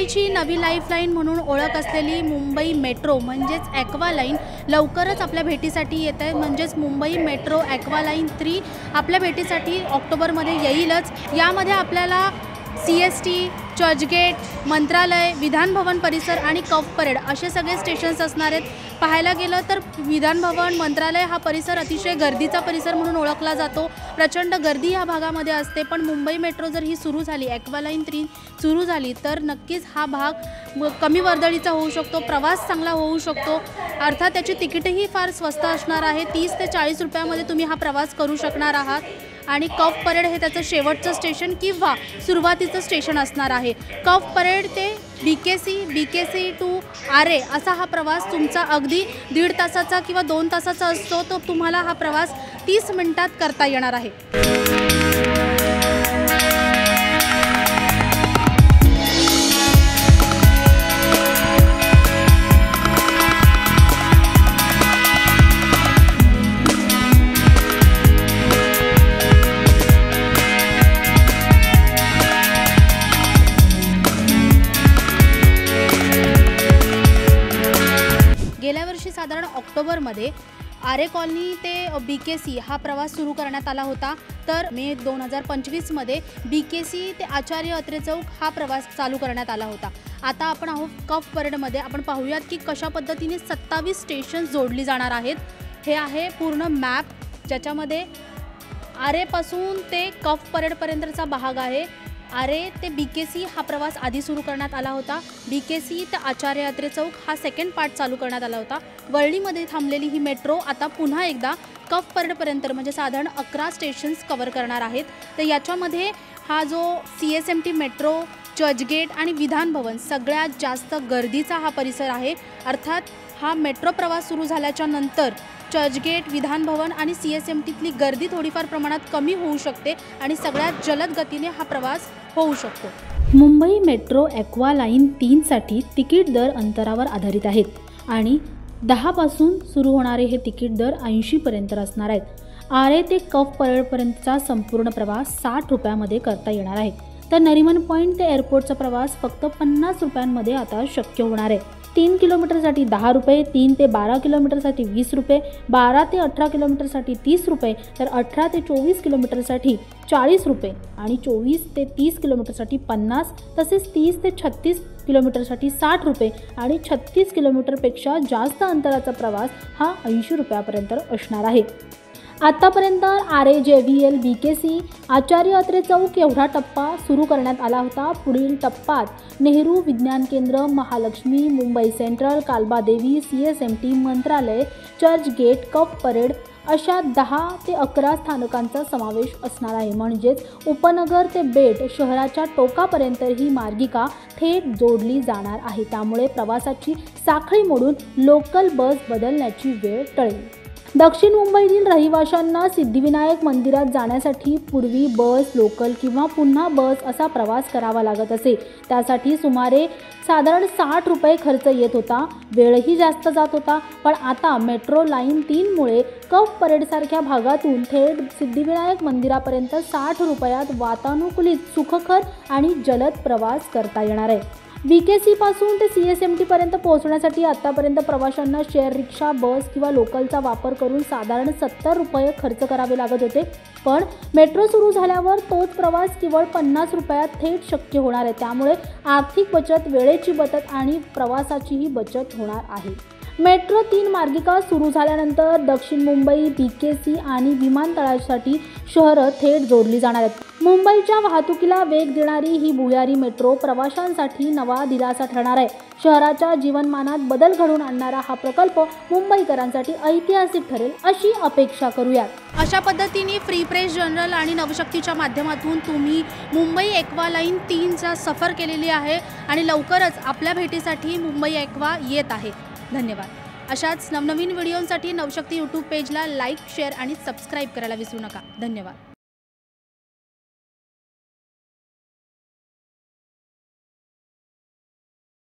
मुंबईची नवी लाईफलाईन म्हणून ओळख असलेली मुंबई मेट्रो म्हणजेच ॲक्वा लाईन लवकरच आपल्या भेटीसाठी येत आहे। म्हणजेच मुंबई मेट्रो ॲक्वा लाईन 3 आपल्या भेटीसाठी ऑक्टोबरमध्ये येईलच। यामध्ये आपल्याला CST, चर्चगेट, मंत्रालय, विधान भवन परिसर आणि कफ परेड असे सगळे स्टेशन्स असणार आहेत। पाहायला गेलं तर विधान भवन, मंत्रालय हा परिसर अतिशय गर्दीचा परिसर म्हणून ओळखला जातो। प्रचंड गर्दी या भागामध्ये असते। पण मुंबई मेट्रो जर ही सुरू झाली, ॲक्वा लाईन 3 सुरू झाली तर नक्कीच हा भाग कमी वर्दळीचा होऊ शकतो, प्रवास चांगला होऊ शकतो। अर्थात त्याची तिकीटही फार स्वस्त असणार आहे। 30 ते 40 रुपयामध्ये तुम्ही हा प्रवास करू शकणार आहात। आणि कफ परेड हे त्याचं शेवटचं स्टेशन किंवा सुरुवातीचं स्टेशन असणार आहे। कफ परेड ते BKC टू आरे असा हा प्रवास तुमचा अगदी 1.5 तासाचा किंवा 2 तासाचा असतो। तो तुम्हाला हा प्रवास 30 मिनिटात करता येणार आहे। गेल्या वर्षी साधारण ऑक्टोबरमध्ये आरे कॉलनी ते BKC हा प्रवास सुरू करण्यात आला होता। तर मे 2025 BKC ते आचार्य अत्रे चौक हा प्रवास चालू करण्यात आला होता। आता आपण आहोत कफ परेडमध्ये। आपण पाहूयात की कशा पद्धतीने 27 स्टेशन्स जोडली जाणार आहेत। हे आहे पूर्ण मॅप, ज्याच्यामध्ये आरेपासून ते कफ परेडपर्यंतचा भाग आहे। आरे ते BKC हा प्रवास आधी सुरू करण्यात आला होता। BKC ते आचार्य अत्रे चौक हा सेकंड पार्ट चालू करण्यात आला होता। वरळीमध्ये थांबलेली ही मेट्रो आता पुन्हा एकदा कफ परेडपर्यंत म्हणजे साधारण 11 स्टेशन्स कव्हर करणार आहेत। तर याच्यामध्ये हा जो CSMT मेट्रो, चर्चगेट आणि विधान भवन सगळ्यात जास्त गर्दीचा हा परिसर आहे। अर्थात हा मेट्रो प्रवास सुरू झाल्याच्या नंतर चर्चगेट, विधान भवन आणि CSMTतली गर्दी थोडीफार प्रमाणात कमी होऊ शकते आणि सगळ्यात जलद गतीने हा प्रवास होऊ शकतो। मुंबई मेट्रो ॲक्वा लाईन 3 साठी तिकीट दर अंतरावर आधारित आहेत आणि 10 पासून सुरू होणारे हे तिकीट दर 80 पर्यंत असणार आहेत। आरे ते कफ परेडपर्यंतचा संपूर्ण प्रवास 60 रुपयामध्ये करता येणार आहे। तर नरिमन पॉईंट ते एअरपोर्टचा प्रवास फक्त 50 रुपयांमध्ये आता शक्य होणार आहे। 3 किलोमीटरसाठी 10 रुपये, 3 ते 12 किलोमीटरसाठी 20 रुपये, 12 ते 18 किलोमीटरसाठी 30 रुपये, तर 18 ते 24 किलोमीटरसाठी 40 रुपये आणि 24 ते 30 किलोमीटरसाठी 50, तसेच 30 ते 36 किलोमीटरसाठी 60 रुपये आणि 36 किलोमीटरपेक्षा जास्त अंतराचा प्रवास हा 80 रुपयापर्यंत असणार आहे। आतापर्यंत आरे, JVL, BKC, आचार्य अत्रे चौक एवढा टप्पा सुरू करण्यात आला होता। पुढील टप्प्यात नेहरू विज्ञान केंद्र, महालक्ष्मी, मुंबई सेंट्रल, कालबादेवी, CSMT, मंत्रालय, चर्चगेट, कफ परेड अशा 10 ते 11 स्थानकांचा समावेश असणार आहे। म्हणजेच उपनगर ते बेट शहराच्या टोकापर्यंत ही मार्गिका थेट जोडली जाणार आहे। त्यामुळे प्रवासाची साखळी मोडून लोकल बस बदलण्याची वेळ टळेल। दक्षिण मुंबईतील रहिवाशांना सिद्धिविनायक मंदिरात जाण्यासाठी पूर्वी बस, लोकल किंवा पुन्हा बस असा प्रवास करावा लागत असे। त्यासाठी सुमारे साधारण 60 रुपये खर्च येत होता, वेळही जास्त जात होता। पण आता मेट्रो लाईन 3 मुळे कफ परेडसारख्या भागातून थेट सिद्धिविनायक मंदिरापर्यंत 60 रुपयात वातानुकूलित, सुखकर आणि जलद प्रवास करता येणार आहे। BKC पासून ते CSMT पर्यंत पोहोचण्यासाठी आतापर्यंत प्रवाशांना शेअर रिक्षा, बस किंवा लोकलचा वापर करून साधारण 70 रुपये खर्च करावे लागत होते। पण मेट्रो सुरू झाल्यावर तोच प्रवास केवळ 50 रुपयात थेट शक्य होणार आहे। त्यामुळे आर्थिक बचत, वेळेची बचत आणि प्रवासाचीही बचत होणार आहे। मेट्रो 3 मार्गिका सुरू झाल्यानंतर दक्षिण मुंबई, BKC आणि विमानतळासाठी शहरं थेट जोडली जाणार आहेत। मुंबईच्या वाहतुकीला वेग देणारी ही भुयारी मेट्रो प्रवाशांसाठी नवा दिलासा ठरणार आहे। शहराच्या जीवनमानात बदल घडवून आणणारा हा प्रकल्प मुंबईकरांसाठी ऐतिहासिक ठरेल अशी अपेक्षा करूयात। अशा पद्धतीने फ्री प्रेस जर्नल आणि नवशक्तीच्या माध्यमातून तुम्ही मुंबई ॲक्वा लाईन 3चा सफर केलेली आहे आणि लवकरच आपल्या भेटीसाठी मुंबई ॲक्वा येत आहे। धन्यवाद। अशाच नवनवीन व्हिडिओंसाठी नवशक्ती YouTube पेजला लाईक, शेअर आणि सबस्क्राईब करायला विसरू नका। धन्यवाद।